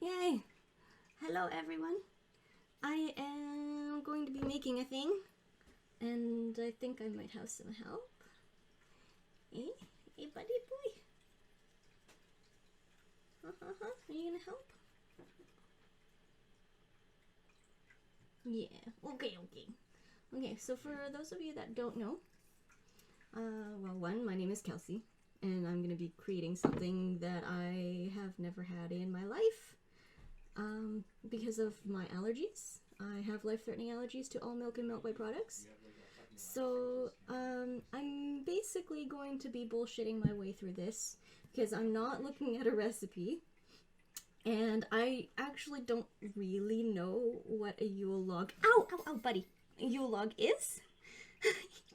Yay! Hello everyone. I am going to be making a thing, and I think I might have some help. Hey buddy boy. Are you gonna help? Yeah, okay. Okay, so for those of you that don't know, well, one, my name is Kelsi, and I'm gonna be creating something that I have never had in my life. Because of my allergies. I have life-threatening allergies to all milk and milk byproducts. So, I'm basically going to be bullshitting my way through this because I'm not looking at a recipe, and I actually don't really know what a Yule log, ow, buddy, a Yule log is.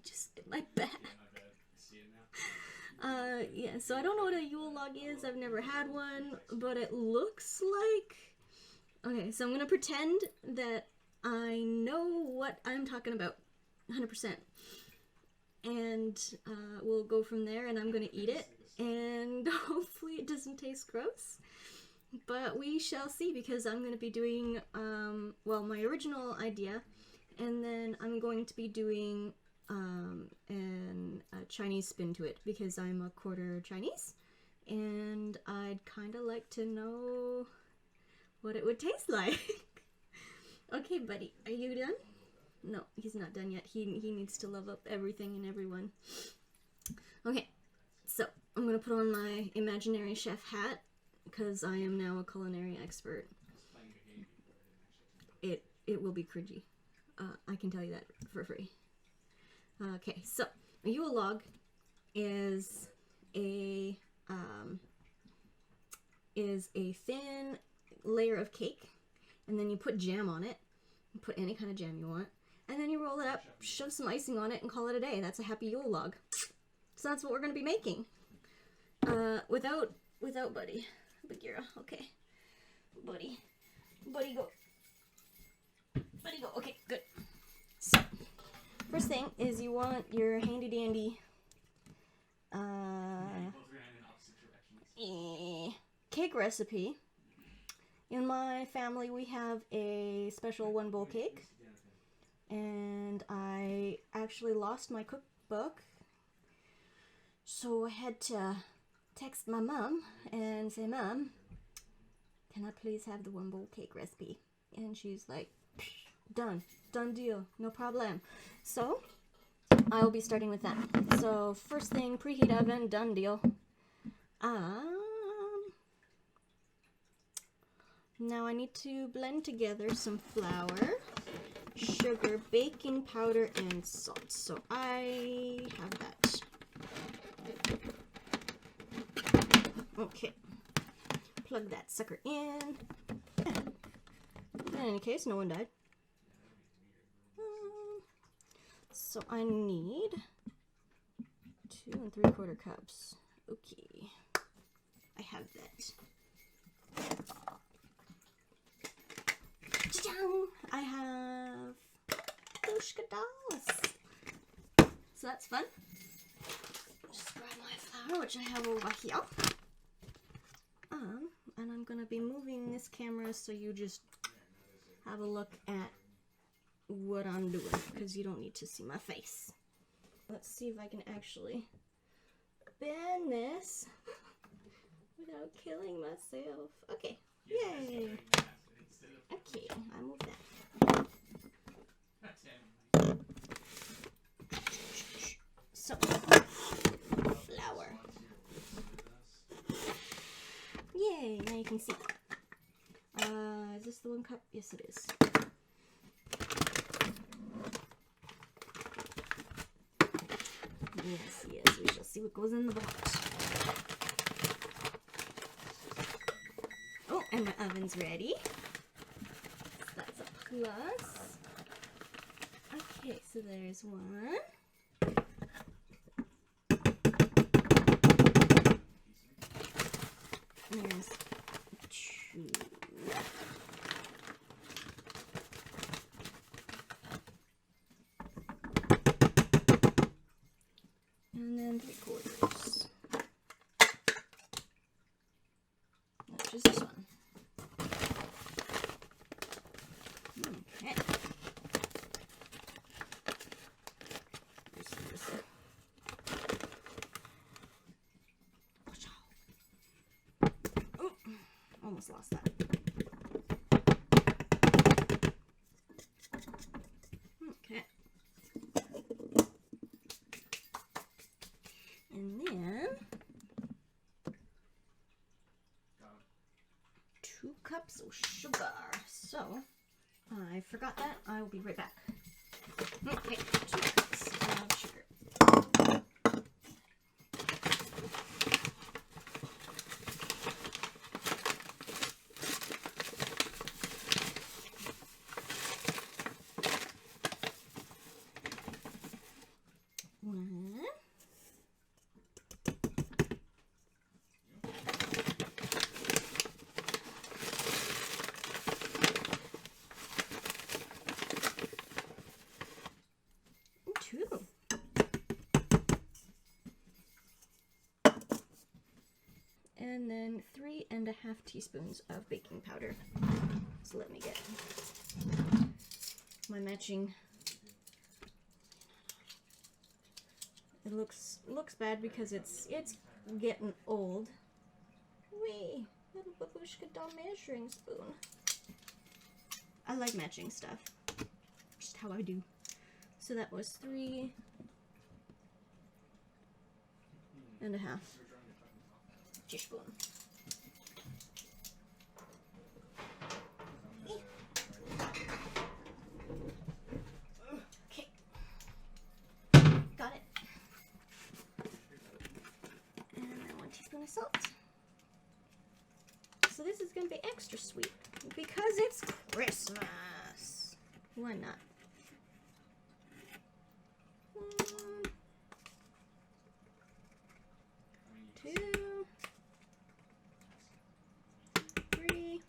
Just bit my back. Yeah, so I don't know what a Yule log is. I've never had one, but it looks like... Okay, so I'm gonna pretend that I know what I'm talking about, 100%. And we'll go from there, and I'm gonna eat it, and hopefully it doesn't taste gross. But we shall see, because I'm gonna be doing, well, my original idea, and then I'm going to be doing a Chinese spin to it, because I'm a quarter Chinese, and I'd kind of like to know what it would taste like. Okay, buddy, are you done? No, he's not done yet. He needs to love up everything and everyone. Okay, so I'm gonna put on my imaginary chef hat because I am now a culinary expert. It will be cringy. I can tell you that for free. Okay, so a Yule log is a thin layer of cake, and then you put jam on it. You put any kind of jam you want, and then you roll it up, shove some icing on it, and call it a day. That's a happy Yule log. So that's what we're gonna be making. Without Buddy. Bagheera, okay. Buddy go. Buddy go. Okay, good. So first thing is you want your handy dandy cake recipe. In my family, we have a special one bowl cake, and I actually lost my cookbook, so I had to text my mom and say, "Mom, can I please have the one bowl cake recipe?" And she's like, done deal, no problem. So I'll be starting with that. So first thing, preheat oven, done deal. Now I need to blend together some flour, sugar, baking powder, and salt. So I have that. Okay, plug that sucker in. In any case, no one died. So I need 2 3/4 cups. Okay, I have that. I have Pushka dolls. So that's fun. Just grab my flour, which I have over here. And I'm gonna be moving this camera so you just have a look at what I'm doing, because you don't need to see my face. Let's see if I can actually bend this without killing myself. Okay, yay! Okay, I moved that. So, flour. Yay, now you can see. Is this the 1 cup? Yes, it is. Yes, we shall see what goes in the pot. Oh, and my oven's ready. So that's a plus. Okay, so there's 1. There's 2. And then 3/4. Which is this one. almost lost that. Okay. And then 2 cups of sugar. So I forgot that. I will be right back. Okay, 2 cups of sugar. One. 2. And then 3.5 teaspoons of baking powder. So let me get my matching. It looks bad because it's getting old. Wee, little babushka doll measuring spoon. I like matching stuff. Just how I do. So that was 3.5 teaspoon. Okay. Got it. And then 1 teaspoon of salt. So this is going to be extra sweet because it's Christmas. Why not? 1, 2, 3.5.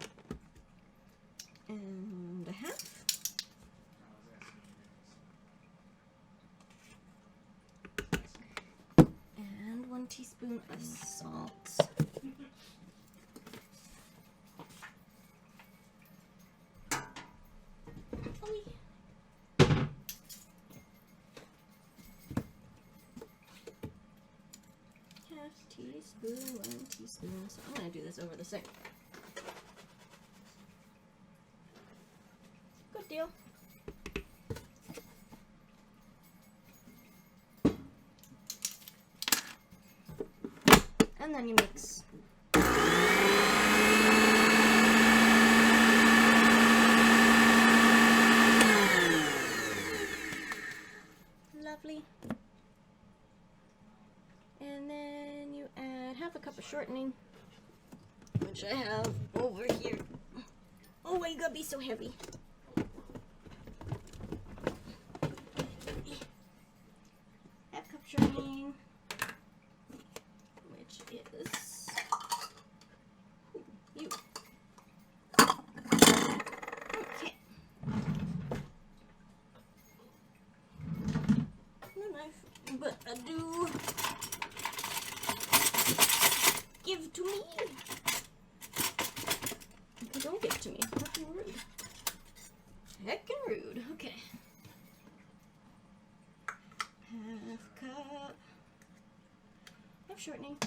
And 1 teaspoon of salt. Teaspoon, 1 teaspoon. So I'm going to do this over the sink. Good deal. And then you mix. Lovely. And then you add 1/2 cup of shortening, which I have over here. Oh, why you gotta be so heavy? 1/2 cup shortening, which is you. Okay. No knife, but I do. Give to me. Don't give to me. Heckin' rude. Heckin' rude. Okay. 1/2 cup of shortening.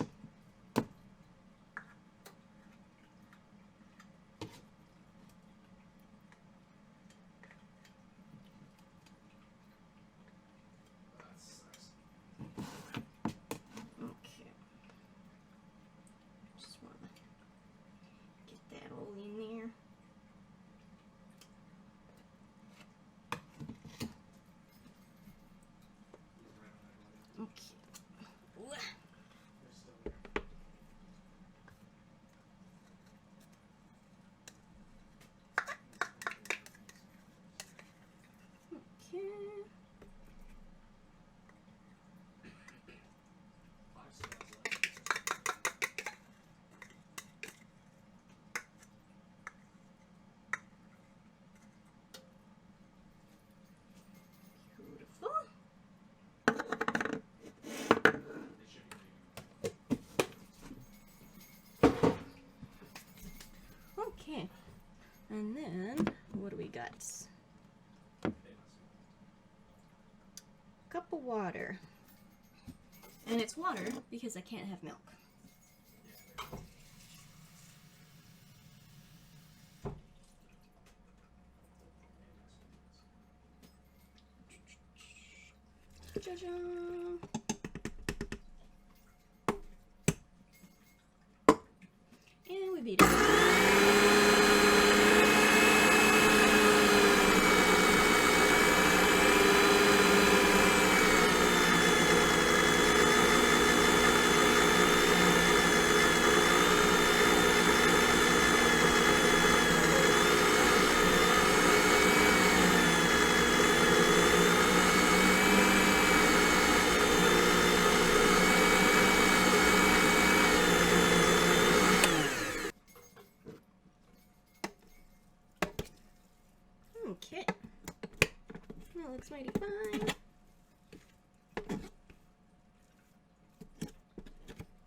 Okay, and then what do we got? Cup of water, and it's water because I can't have milk. Ta-da! And we beat it. Okay, that looks mighty fine.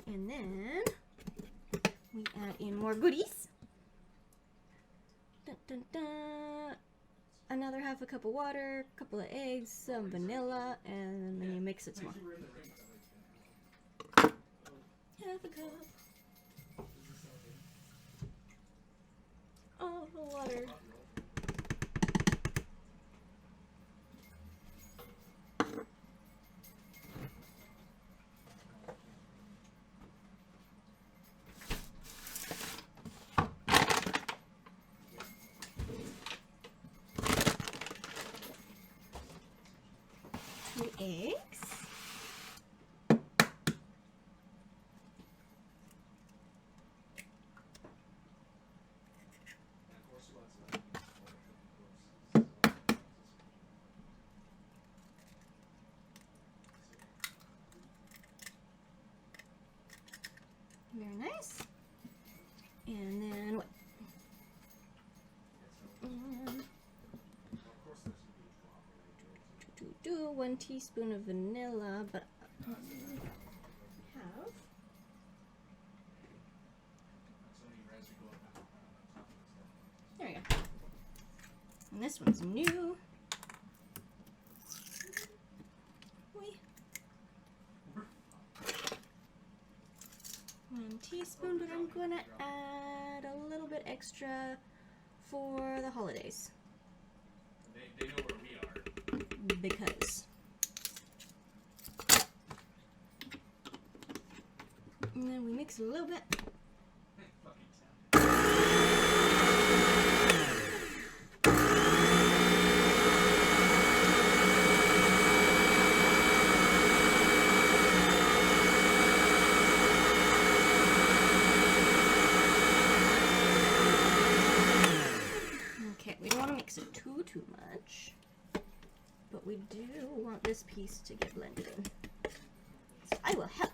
And then we add in more goodies. Dun, dun, dun. Another half a cup of water, a couple of eggs, some vanilla, and then you mix it some more. Half a cup of water. Two eggs. Very nice. And then what? Do 1 teaspoon of vanilla, but have. There we go. And this one's new. Wee. 1 teaspoon, but I'm gonna add a little bit extra for the holidays. They know where we are. Because. And then we mix it a little bit. Okay, we don't want to mix it too much. But we do want this piece to get blended in. So I will help.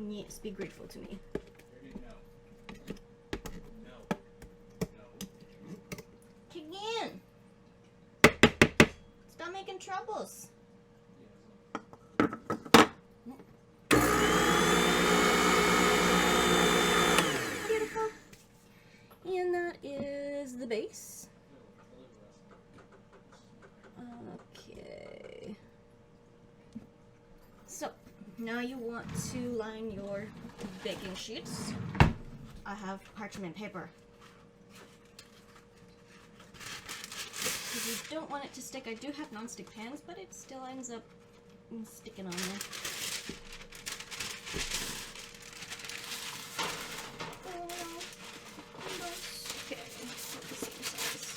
Yes, be grateful to me. Again! Stop making troubles. Beautiful. And that is the base. Okay. So, now you want to line your baking sheets. I have parchment paper. Because you don't want it to stick. I do have non-stick pans, but it still ends up sticking on there. Okay, let's put the same size.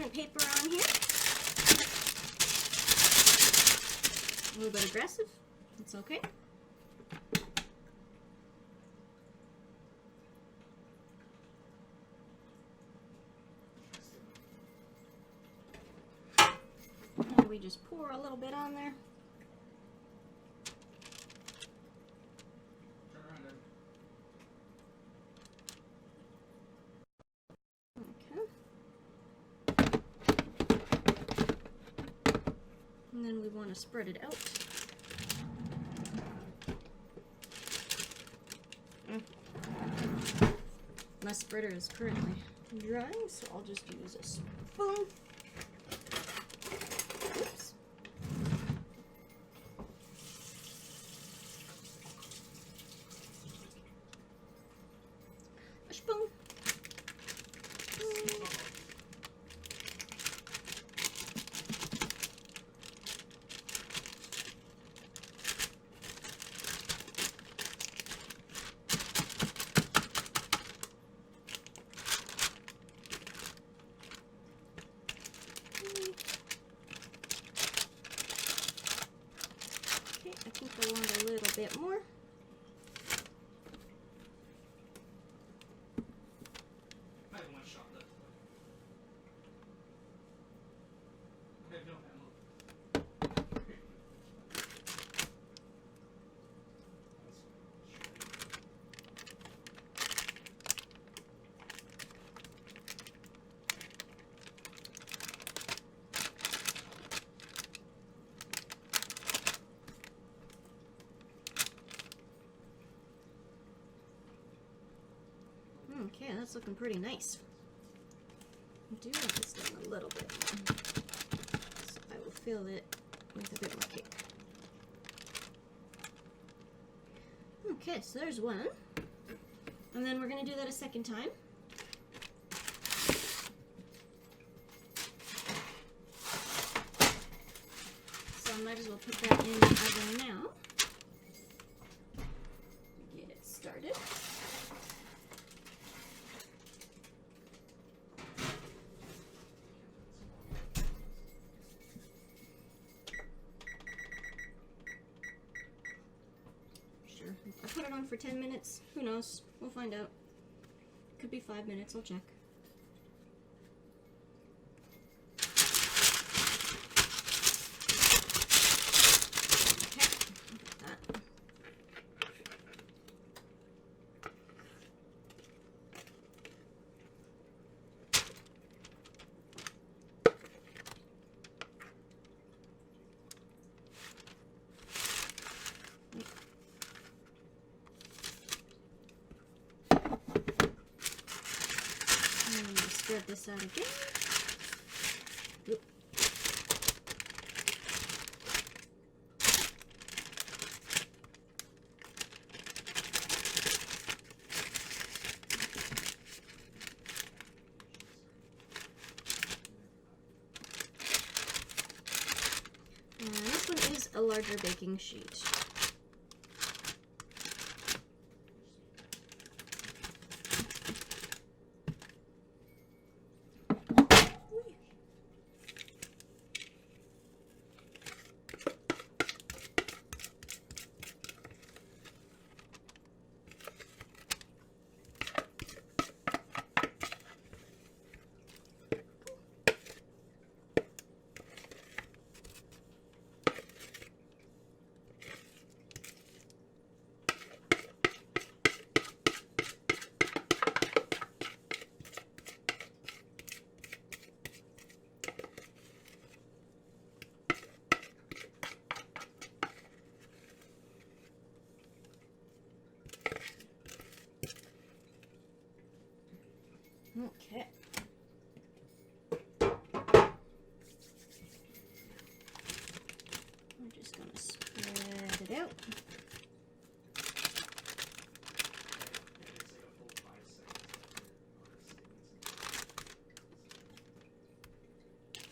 parchment paper on here. A little bit aggressive. It's okay. And we just pour a little bit on there. And then we want to spread it out. My spreader is currently drying, so I'll just use a spoon. Oops. A spoon. I think I want a little bit more. I have one shot left. I have no ammo. Okay, that's looking pretty nice. I do want this done a little bit more, so I will fill it with a bit more cake. Okay, so there's one. And then we're going to do that a second time. So I might as well put that in the oven now. Get it started. I'll put it on for 10 minutes. Who knows? We'll find out. Could be 5 minutes. I'll check. Okay. That. Spread this out again. Oop. And this one is a larger baking sheet. Okay. I'm just going to spread it out.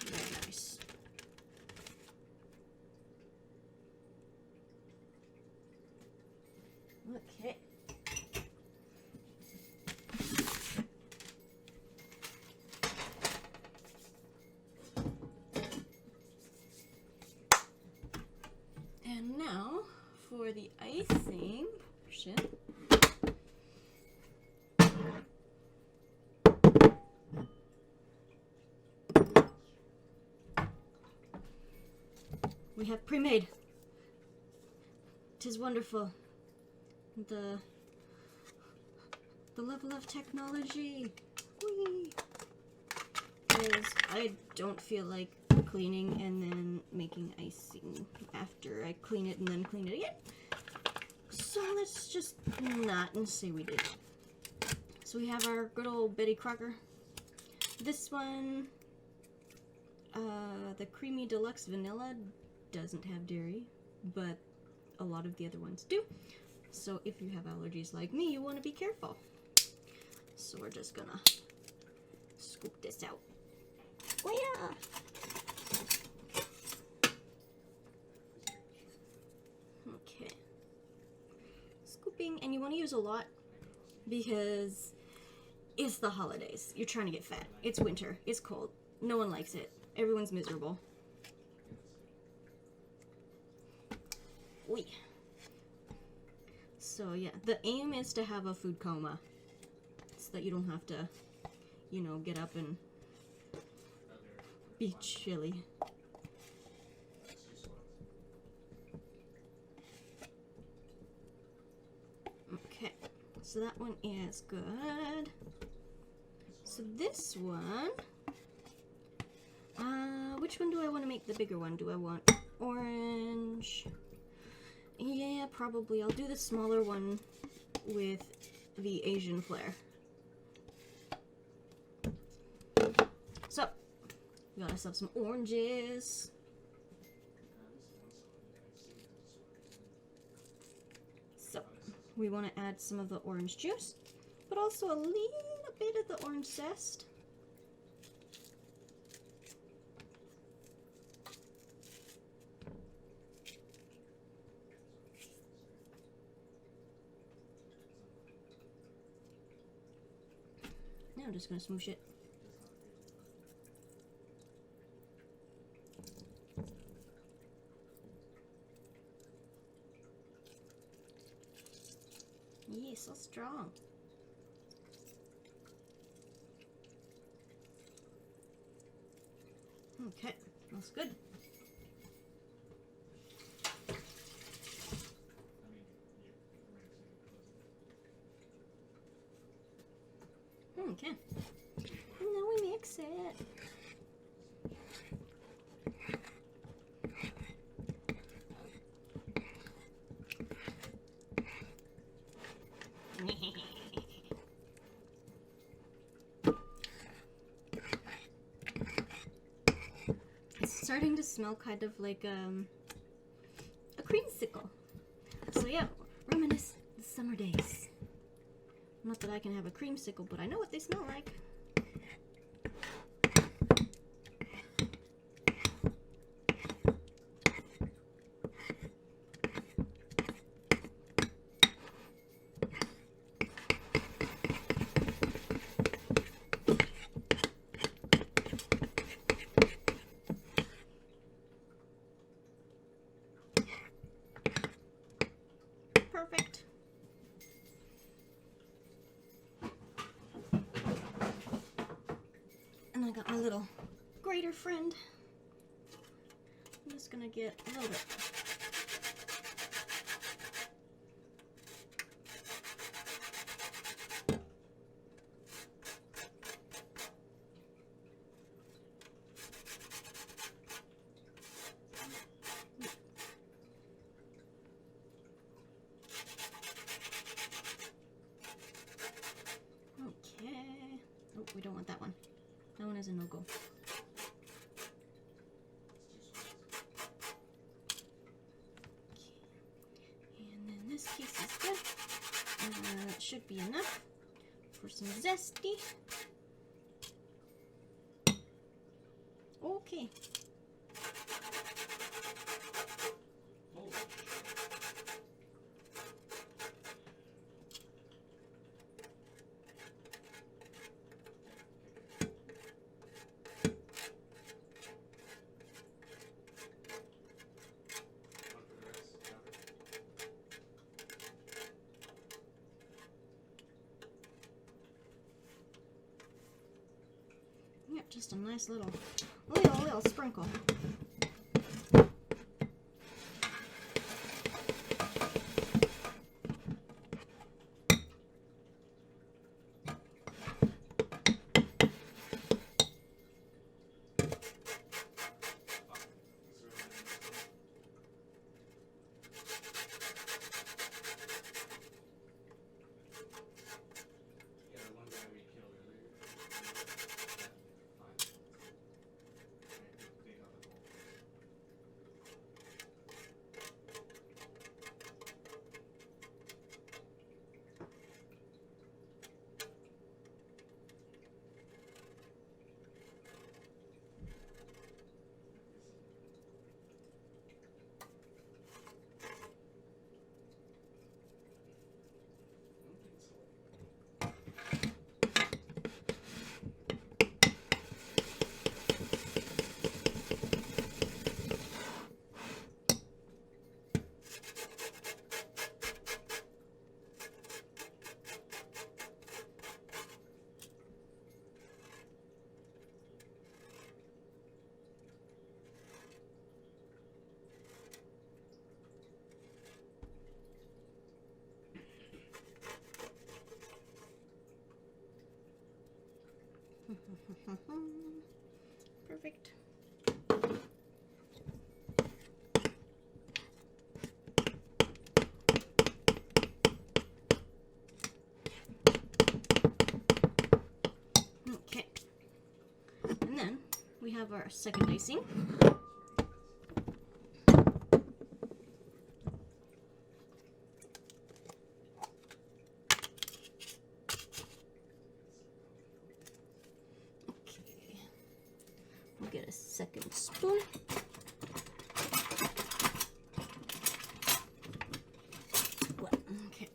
Very nice. Okay. solution. We have pre-made. 'Tis wonderful. The level of technology. Whee! Because I don't feel like cleaning and then making icing after I clean it and then clean it again. So let's just not and say we did. So we have our good old Betty Crocker. This one, the Creamy Deluxe Vanilla doesn't have dairy, but a lot of the other ones do. So if you have allergies like me, you want to be careful. So we're just gonna scoop this out. Oh yeah! Okay. Scooping, and you want to use a lot because it's the holidays. You're trying to get fat. It's winter. It's cold. No one likes it. Everyone's miserable. Wee. So yeah, the aim is to have a food coma so that you don't have to, you know, get up and be chilly. Okay, so that one is good. So this one, which one do I want to make the bigger one? Do I want orange? Yeah, probably. I'll do the smaller one with the Asian flair. So, we got ourselves some oranges. So, we want to add some of the orange juice, but also a little bit of the orange zest. Now I'm just going to smoosh it. Yeah, so strong. Okay, that's good. Okay, and now we mix it. It's starting to smell kind of like a creamsicle. So yeah, reminisce the summer days. Not that I can have a creamsicle, but I know what they smell like. Perfect. And I got my little grater friend. I'm just gonna get a little bit. Okay. Oh, we don't want that one. That one is a no-go. And then this piece is good. That should be enough for some zesty. Okay. Just a nice little sprinkle. Yeah, the one guy we killed earlier. Fine. They got the gold. I don't think so. Perfect. Okay. And then we have our second icing. Okay. We'll get a second spoon. Okay.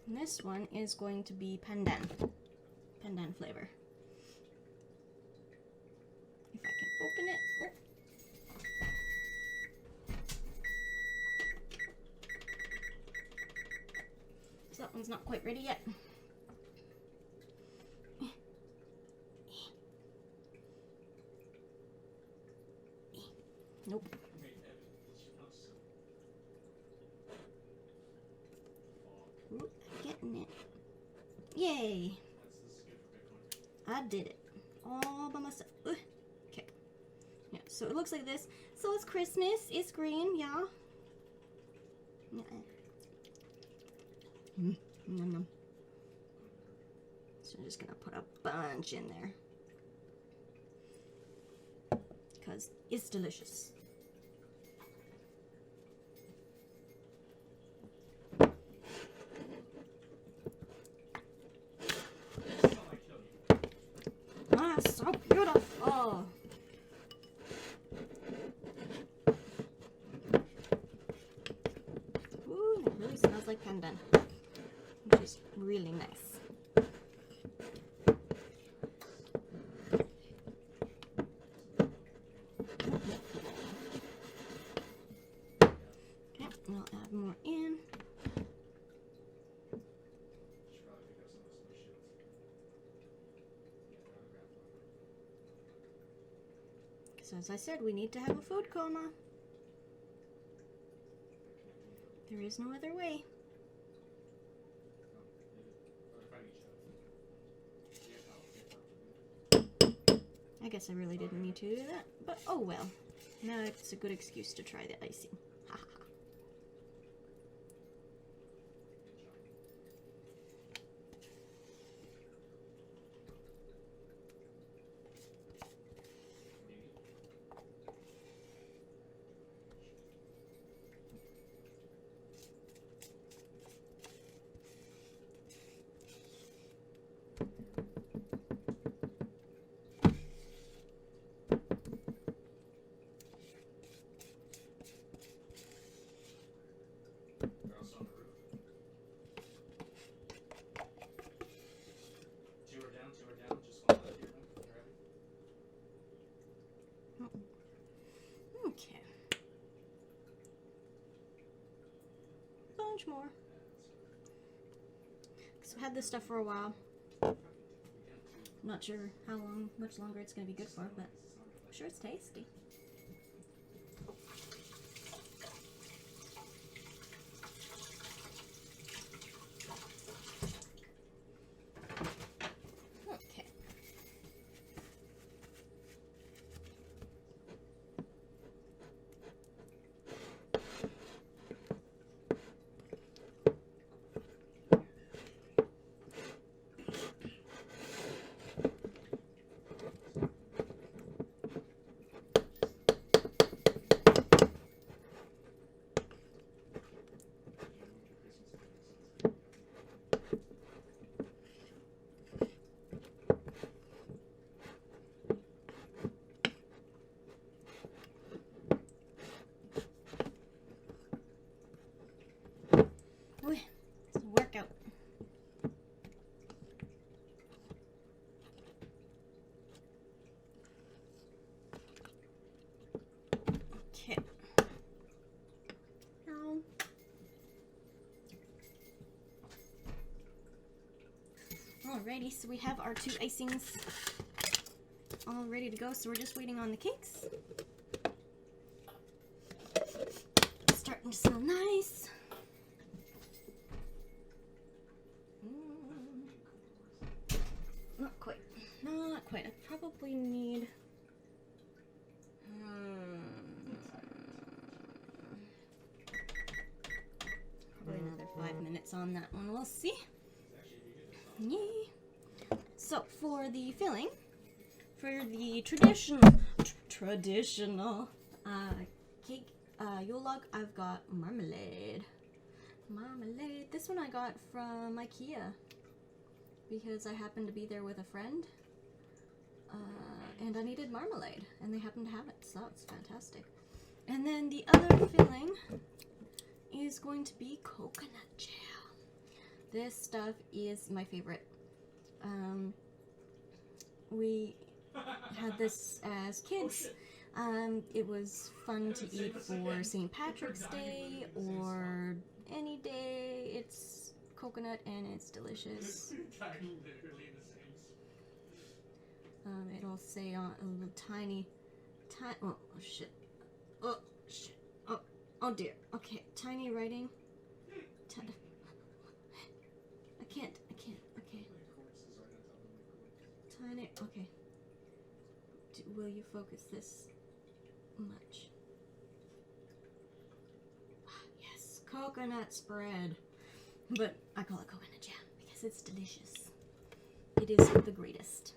And this one is going to be pandan flavor. If I can open it. Oh. So that one's not quite ready yet. Nope. Wait, Evan, what's your house? Ooh, getting it. Yay! That's the skip for Bitcoin. I did it all by myself. Ugh. Okay. Yeah, so it looks like this. So it's Christmas. It's green, yeah. Nom, nom. So I'm just gonna put a bunch in there because it's delicious. That's how I kill you. Ah, so beautiful. Ooh, it really smells like pandan, which is really nice. Okay, and I'll add more in. Should probably pick up some of those shields. Yeah, they're on the ground floor. Because as I said, we need to have a food coma. There is no other way. They're fighting each other. I guess I really didn't need to do that, but oh well. Now it's a good excuse to try the icing. Ha ha. pinch more. So I've had this stuff for a while. Not sure how much longer it's going to be good for, but I'm sure it's tasty. Okay. Ooh, it's a workout. Okay. Now, alrighty, so we have our 2 icings all ready to go. So we're just waiting on the cakes. It's starting to smell nice. Not quite. Not quite. I probably need probably another 5 minutes on that one. We'll see. Yay. So for the filling, for the traditional cake Yule log, I've got marmalade. This one I got from IKEA because I happened to be there with a friend, and I needed marmalade, and they happened to have it, so it's fantastic. And then the other filling is going to be coconut jam. This stuff is my favorite. We had this as kids. It was fun to eat for St. Patrick's Day or any day. It's coconut and it's delicious. It'll say on a little tiny, oh shit, oh dear. Okay, tiny writing. I can't. Okay. Tiny. Okay. Will you focus this much? Yes, coconut spread. But I call it coconut jam because it's delicious. It is the greatest.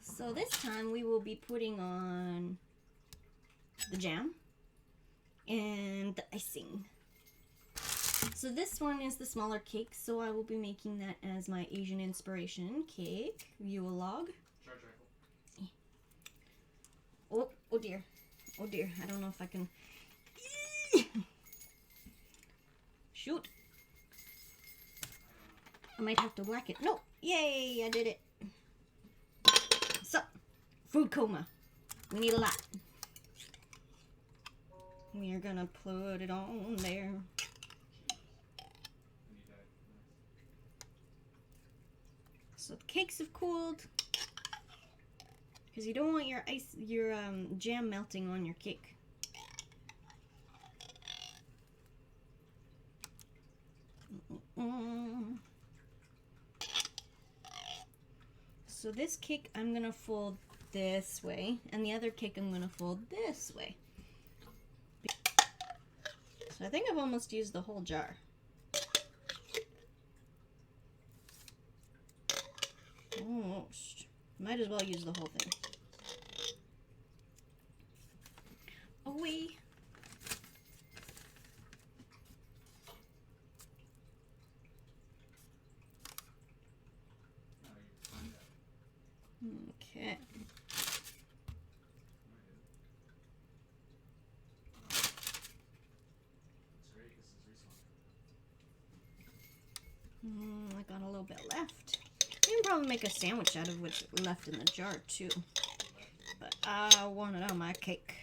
So this time we will be putting on the jam and the icing. So this one is the smaller cake, so I will be making that as my Asian inspiration cake, Yule log. Oh dear. Oh dear, I don't know if I can... Shoot. I might have to whack it. No! Yay, I did it. So, food coma. We need a lot. We are gonna put it on there. So the cakes have cooled, because you don't want your jam melting on your cake. So this cake I'm gonna fold this way, and the other cake I'm gonna fold this way. So I think I've almost used the whole jar. Almost. Might as well use the whole thing. Away. Okay. I got a little bit left. You can probably make a sandwich out of what's left in the jar too. But I want it on my cake.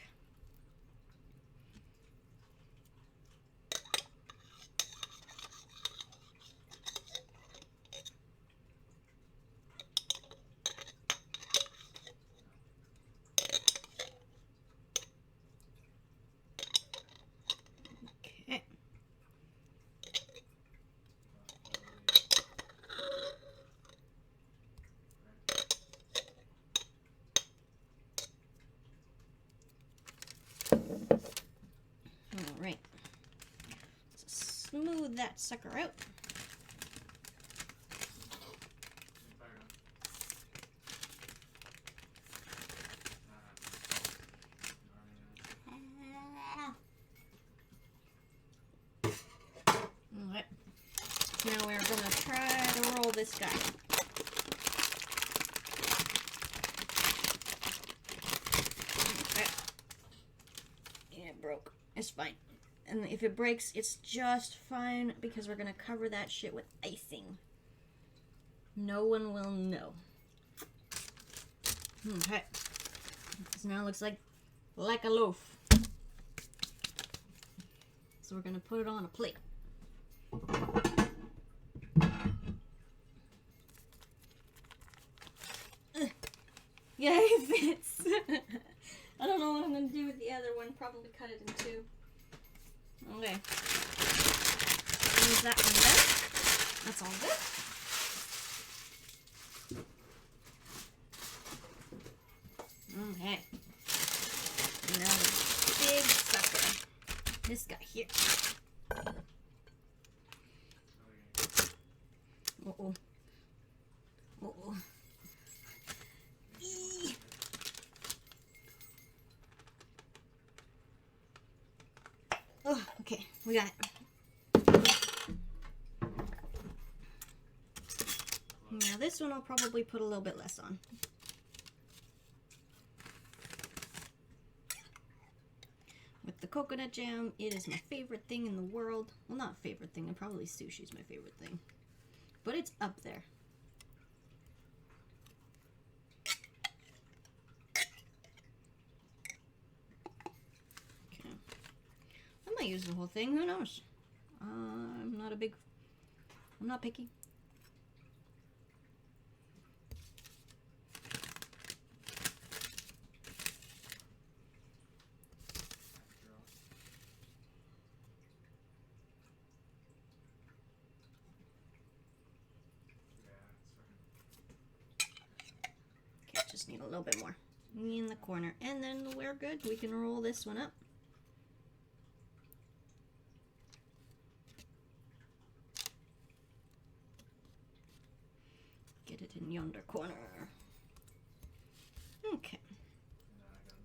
smooth that sucker out. Alright. Now we're gonna try to roll this guy. Okay. Yeah, it broke. It's fine. And if it breaks, it's just fine because we're gonna cover that shit with icing. No one will know. Okay. This now looks like a loaf. So we're gonna put it on a plate. Yeah, it fits. I don't know what I'm gonna do with the other one. Probably cut it in two. Okay. Is that one done? That's all good. Okay. Now the big sucker. This guy here. Uh-oh. Uh-oh. Eee. Oh, okay. We got it. Now this one I'll probably put a little bit less on. With the coconut jam, it is my favorite thing in the world. Well, not favorite thing, probably sushi's my favorite thing. But it's up there. Okay. I might use the whole thing, who knows? I'm not picky. Okay, just need a little bit more in the corner. And then we're good. We can roll this one up. Get it in yonder corner. Okay.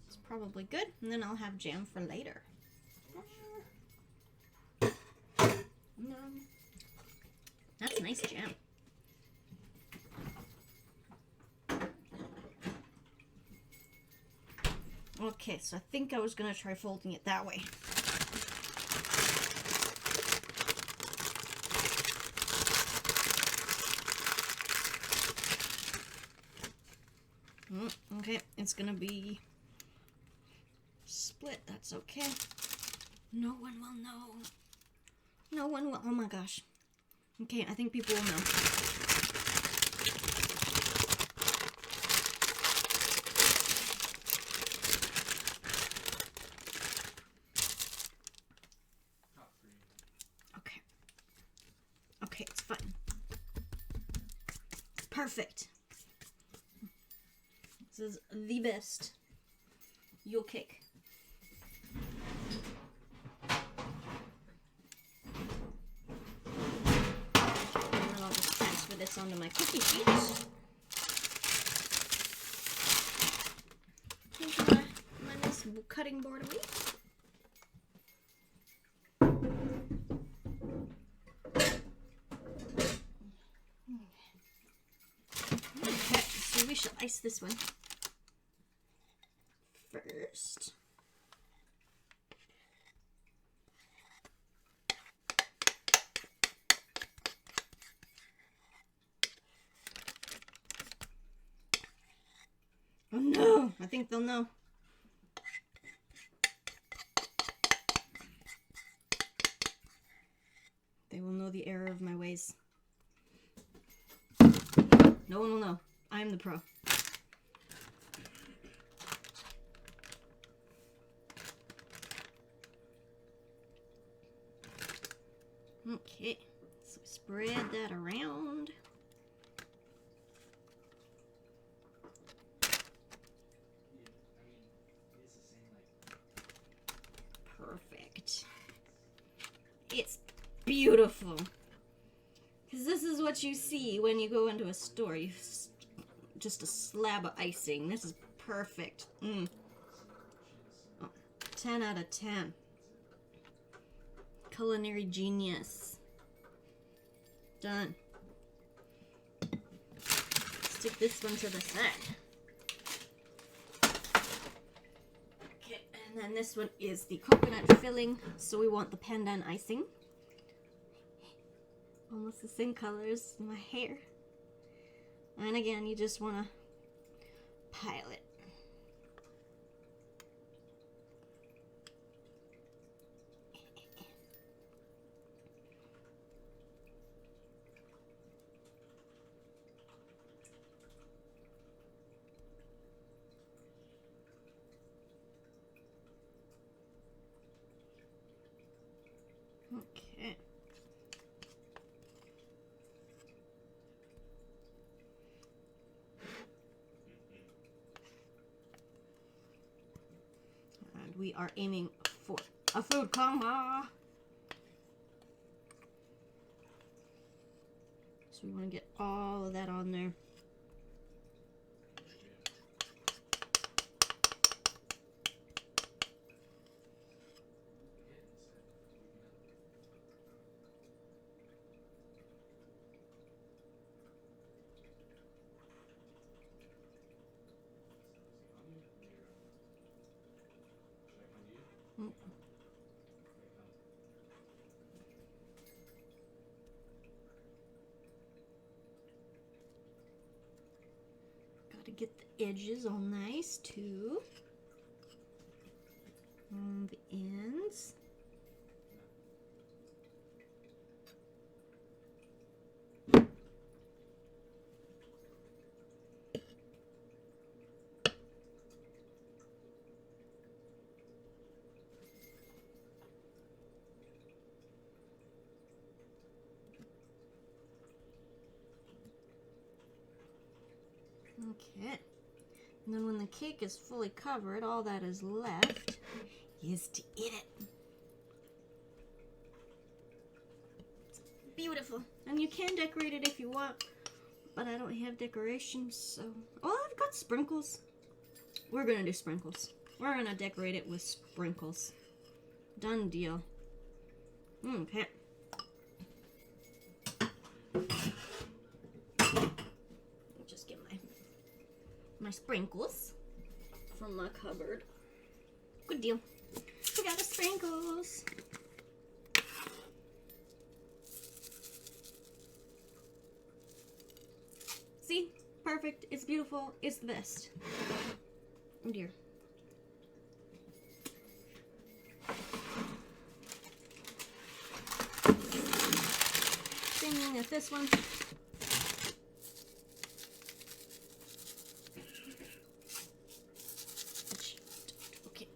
It's probably good. And then I'll have jam for later. That's nice jam. Okay, so I think I was going to try folding it that way. Okay, it's gonna be split. That's okay. No one will know. No one will. Oh my gosh. Okay, I think people will know. Okay. Okay, it's fine. Perfect. This is the best Yule cake. And then I'll just transfer this onto my cookie sheets. Take my nice cutting board away. Okay, so we shall ice this one first. Oh no, I think they'll know. They will know the error of my ways. No one will know. I am the pro. Okay, so spread that around. Perfect. It's beautiful. Because this is what you see when you go into a store. Just a slab of icing. This is perfect. Oh, 10 out of 10. Culinary genius. Done. Stick this one to the side. Okay, and then this one is the coconut filling. So we want the pandan icing. Almost the same color as my hair. And again, you just want to pile it. Okay. And we are aiming for a food coma. So we want to get all of that on there. Gotta get the edges all nice too. On the ends. Okay, and then when the cake is fully covered, all that is left is to eat it. It's beautiful, and you can decorate it if you want, but I don't have decorations, so... Oh, I've got sprinkles. We're gonna do sprinkles. We're gonna decorate it with sprinkles. Done deal. Okay. Just get my sprinkles from my cupboard. Good deal. We got the sprinkles. See? Perfect. It's beautiful. It's the best. Oh dear. Same thing with this one. Okay.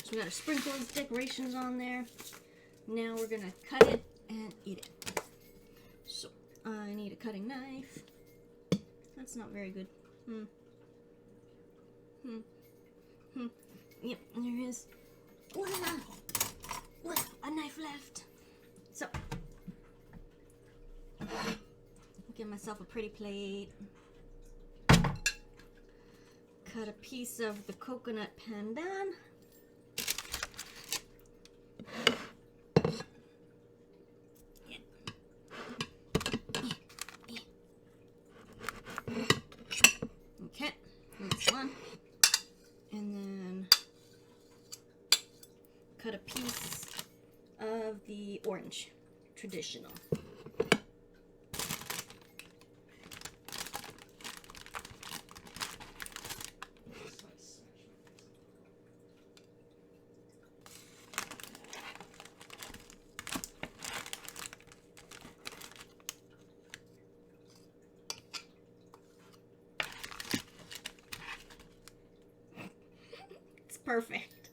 So we got our sprinkles, decorations on there. Now we're gonna cut it and eat it. So I need a cutting knife. That's not very good. Yep, there is. A knife left. So, get myself a pretty plate. Cut a piece of the coconut pandan. Okay, this one. And then cut a piece of the orange, traditional. It's perfect.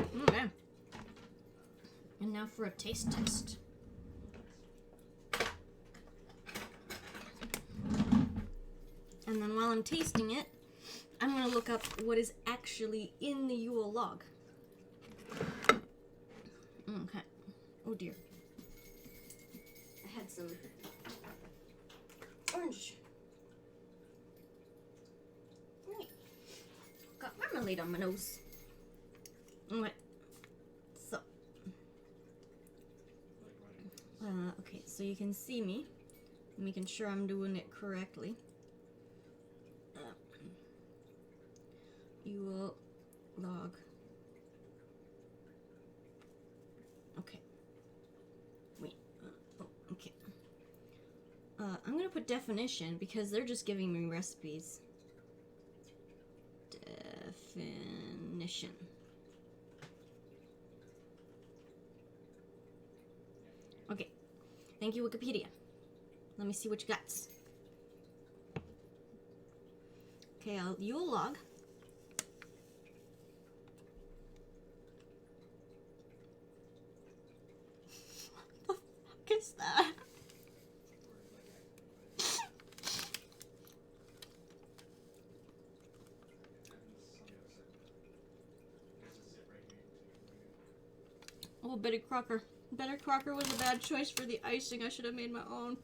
Okay. And now for a taste test. And then while I'm tasting it, I'm going to look up what is actually in the Yule log. Oh dear. I had some orange. Right. Got marmalade on my nose. Alright. So. Okay, so you can see me. Making sure I'm doing it correctly. Yule log. Okay. Wait. Oh, okay. I'm gonna put definition because they're just giving me recipes. Definition. Okay. Thank you, Wikipedia. Let me see what you got. Okay, I'll Yule log. What the fuck is that? Oh, Betty Crocker. Betty Crocker was a bad choice for the icing. I should have made my own.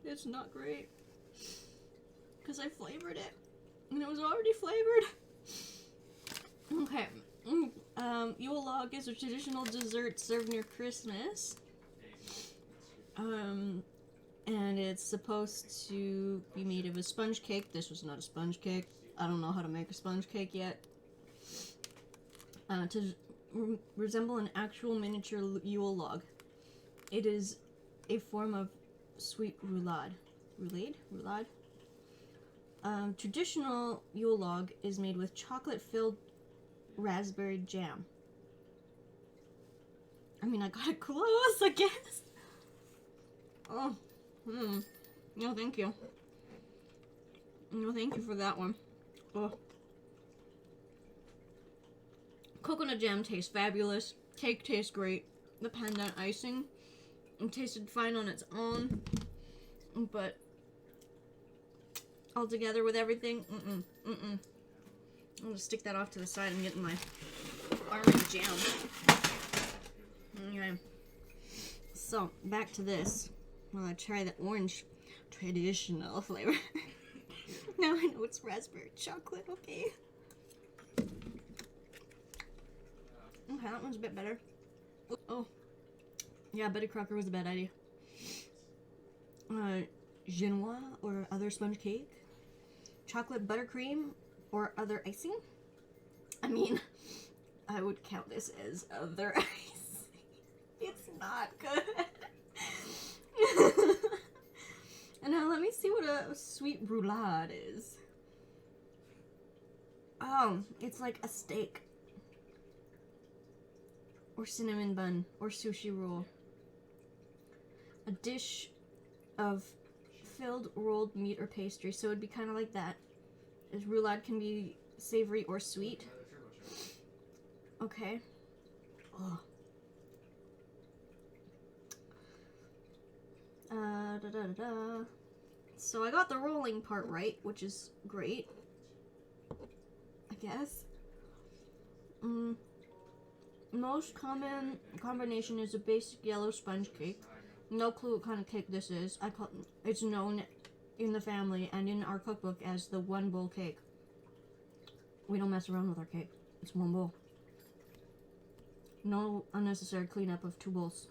It's not great. Because I flavored it. And it was already flavored. Okay. Yule log is a traditional dessert served near Christmas. And it's supposed to be made of a sponge cake. This was not a sponge cake. I don't know how to make a sponge cake yet. To resemble an actual miniature Yule log. It is a form of sweet roulade. Roulade? Traditional Yule log is made with chocolate-filled raspberry jam. I mean, I got it close, I guess. Oh, no thank you. No thank you for that one. Oh. Coconut jam tastes fabulous. Cake tastes great. The pandan icing, it tasted fine on its own. But all together with everything, I'm gonna stick that off to the side and get in my orange jam. Okay. So, back to this. Well, I try the orange traditional flavor. Now I know it's raspberry chocolate, okay? Okay, that one's a bit better. Oh. Yeah, Betty Crocker was a bad idea. Genoa or other sponge cake. Chocolate buttercream or other icing. I mean, I would count this as other icing. It's not good. And now let me see what a sweet roulade is. Oh, it's like a steak. Or cinnamon bun. Or sushi roll. A dish of filled rolled meat or pastry. So it'd be kind of like that. As roulade can be savory or sweet. Okay. Oh. So I got the rolling part right, which is great. I guess. Most common combination is a basic yellow sponge cake. No clue what kind of cake this is. It's known in the family and in our cookbook as the one bowl cake. We don't mess around with our cake. It's one bowl. No unnecessary cleanup of 2 bowls.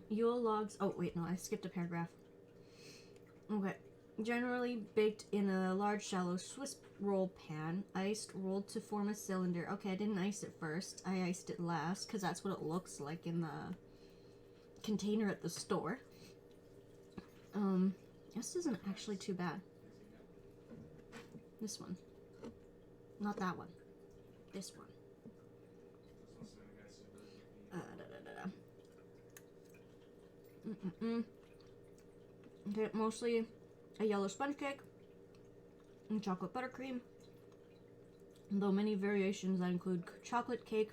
Yule logs. Oh, wait, no, I skipped a paragraph. Okay. Generally baked in a large, shallow Swiss roll pan, iced, rolled to form a cylinder. Okay, I didn't ice it first. I iced it last, because that's what it looks like in the container at the store. This isn't actually too bad. This one. Not that one. This one. Okay, mostly a yellow sponge cake and chocolate buttercream. Though many variations that include chocolate cake,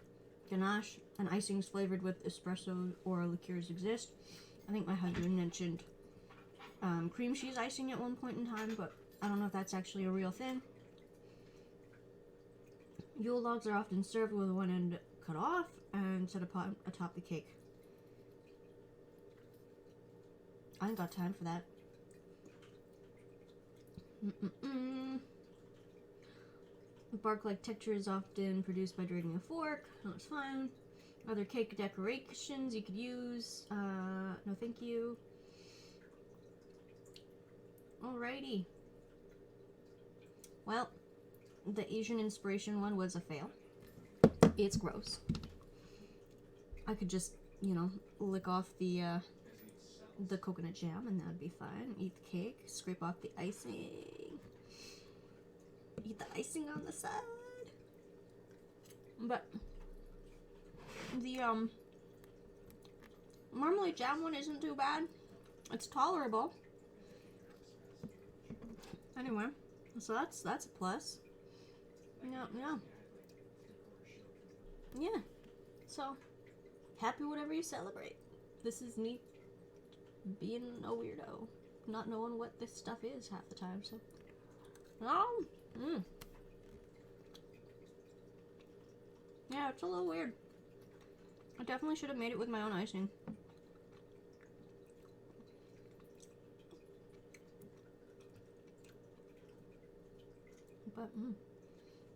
ganache, and icings flavored with espresso or liqueurs exist. I think my husband mentioned cream cheese icing at one point in time, but I don't know if that's actually a real thing. Yule logs are often served with one end cut off and set atop the cake. I ain't got time for that. The bark-like texture is often produced by draining a fork. That's fine. Other cake decorations you could use. No thank you. Alrighty. Well, the Asian inspiration one was a fail. It's gross. I could just, you know, lick off the coconut jam and that'd be fine. Eat the cake, scrape off the icing. Eat the icing on the side. But the marmalade jam one isn't too bad. It's tolerable. Anyway, so that's a plus. Yeah. So happy whatever you celebrate. This is me being a weirdo, not knowing what this stuff is half the time. So, yeah, it's a little weird. I definitely should have made it with my own icing. But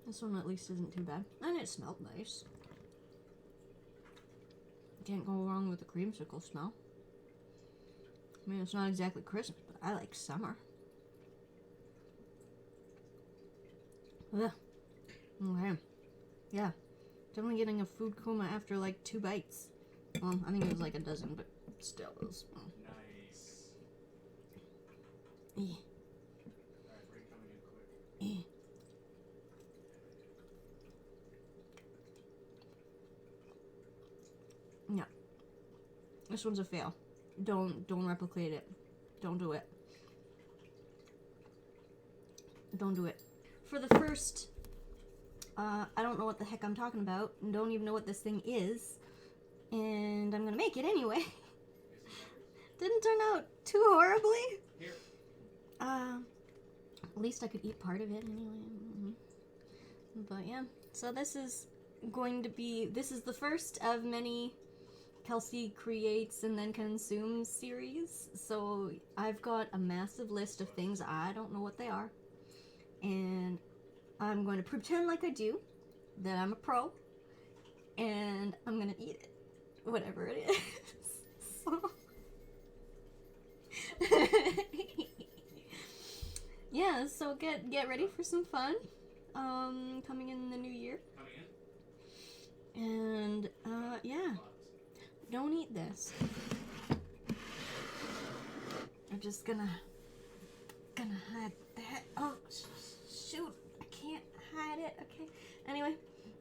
this one at least isn't too bad, and it smelled nice. Can't go wrong with the creamsicle smell. I mean, it's not exactly Christmas, but I like summer. Ugh. Okay. Yeah. Definitely getting a food coma after like 2 bites. Well, I think it was like a dozen, but still it was. Nice. Yeah. Alright, break coming in quick. Yeah. This one's a fail. Don't replicate it. Don't do it. Don't do it. For the first, I don't know what the heck I'm talking about, and don't even know what this thing is, and I'm gonna make it anyway. Didn't turn out too horribly. Here. At least I could eat part of it anyway. But yeah, so this is the first of many Kelsi creates and then consumes series. So I've got a massive list of things. I don't know what they are. And I'm going to pretend like I do, that I'm a pro, and I'm going to eat it. Whatever it is. So yeah, so get ready for some fun. Coming in the new year. Coming in? And yeah. Don't eat this. I'm just gonna hide that. Oh shoot, I can't hide it. Okay. Anyway,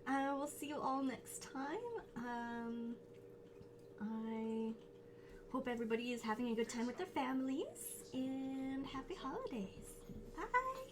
we'll see you all next time. I hope everybody is having a good time with their families, and happy holidays. Bye.